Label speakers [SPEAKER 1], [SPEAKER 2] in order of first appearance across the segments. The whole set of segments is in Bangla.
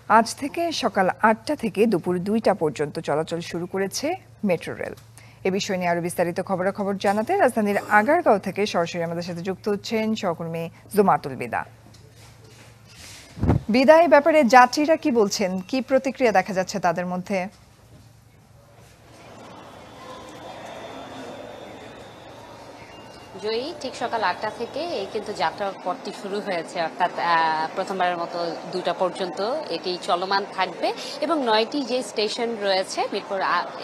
[SPEAKER 1] আজ থেকে সকাল ৮টা থেকে দুপুর ২টা পর্যন্ত চলাচল শুরু করেছে মেট্রো রেল। এ বিষয় নিয়ে আরো বিস্তারিত খবরাখবর জানাতে রাজধানীর আগারগাঁও থেকে সরাসরি আমাদের সাথে যুক্ত হচ্ছেন সহকর্মী জুমাতুল বিদা। বিদায় ব্যাপারে যাত্রীরা কি বলছেন, কি প্রতিক্রিয়া দেখা যাচ্ছে তাদের মধ্যে?
[SPEAKER 2] জয়ী ঠিক সকাল ৮টা থেকে এই কিন্তু যাত্রার পথটি শুরু হয়েছে, অর্থাৎ প্রথমবারের মতো ২টা পর্যন্ত এটি চলমান থাকবে এবং ৯টি যে স্টেশন রয়েছে মিরপুর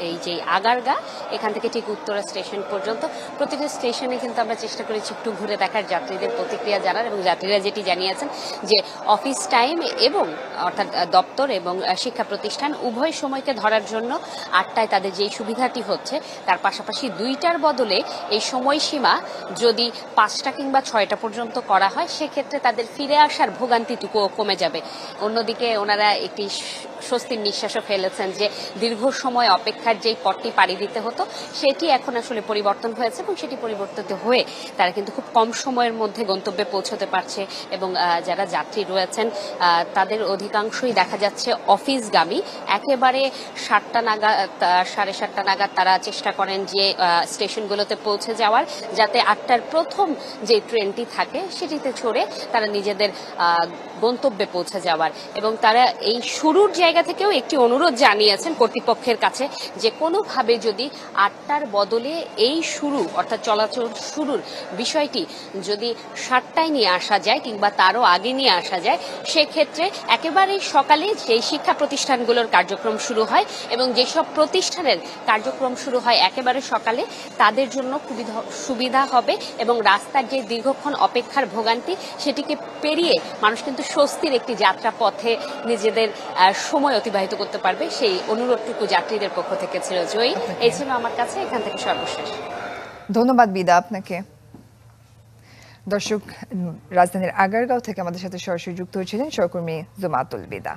[SPEAKER 2] এই যে আগারগা এখান থেকে ঠিক উত্তরা স্টেশন পর্যন্ত প্রতিটি স্টেশনে কিন্তু আমরা চেষ্টা করেছি একটু ঘুরে দেখার, যাত্রীদের প্রতিক্রিয়া জানার এবং যাত্রীরা যেটি জানিয়েছেন যে অফিস টাইম এবং অর্থাৎ দপ্তর এবং শিক্ষা প্রতিষ্ঠান উভয় সময়কে ধরার জন্য ৮টায় তাদের যেই সুবিধাটি হচ্ছে তার পাশাপাশি ২টার বদলে এই সময়সীমা যদি ৫টা কিংবা ৬টা পর্যন্ত করা হয় সেক্ষেত্রে তাদের ফিরে আসার ভোগান্তিটুকুও কমে যাবে। অন্যদিকে ওনারা একটি স্বস্তির নিঃশ্বাসও ফেলেছেন যে দীর্ঘ সময় অপেক্ষার যেই পথটি পাড়ি দিতে হতো সেটি এখন আসলে পরিবর্তন হয়েছে এবং সেটি পরিবর্তিত হয়ে তারা কিন্তু খুব কম সময়ের মধ্যে গন্তব্যে পৌঁছতে পারছে এবং যারা যাত্রী রয়েছেন তাদের অধিকাংশই দেখা যাচ্ছে অফিসগামী। একেবারে ৭টা নাগাদ ৭:৩০ নাগাদ তারা চেষ্টা করেন যে স্টেশনগুলোতে পৌঁছে যাওয়ার, যাতে ৮টার প্রথম যে ট্রেনটি থাকে সেটিতে চড়ে তারা নিজেদের গন্তব্যে পৌঁছে যাওয়ার। এবং তারা এই শুরুর জায়গা থেকেও একটি অনুরোধ জানিয়েছেন কর্তৃপক্ষের কাছে যে কোনোভাবে যদি ৮টার বদলে এই শুরু অর্থাৎ চলাচল শুরুর বিষয়টি যদি ৭টায় নিয়ে আসা যায় কিংবা তারও আগে নিয়ে আসা যায় সেক্ষেত্রে একেবারেই সকালে সেই শিক্ষা প্রতিষ্ঠানগুলোর কার্যক্রম শুরু হয় এবং যেসব প্রতিষ্ঠানের কার্যক্রম শুরু হয় একেবারে সকালে তাদের জন্য খুবই সুবিধা হবে এবং রাস্তার যে দীর্ঘক্ষণ অপেক্ষার ভোগান্তি সেটিকে পেরিয়ে মানুষ কিন্তু স্বস্তির একটি যাত্রা পথে নিজেদের সময় অতিবাহিত করতে পারবে, সেই অনুরোধটুকু যাত্রীদের পক্ষ থেকে ছিল। জয়ী, এই ছিল আমার কাছে এখান থেকে সর্বশেষ।
[SPEAKER 1] ধন্যবাদ বিদা আপনাকে। দর্শক, রাজধানীর আগারগাঁও থেকে আমাদের সাথে সরাসরি যুক্ত হয়েছিলেন সহকর্মী জুমাতুল বিদা।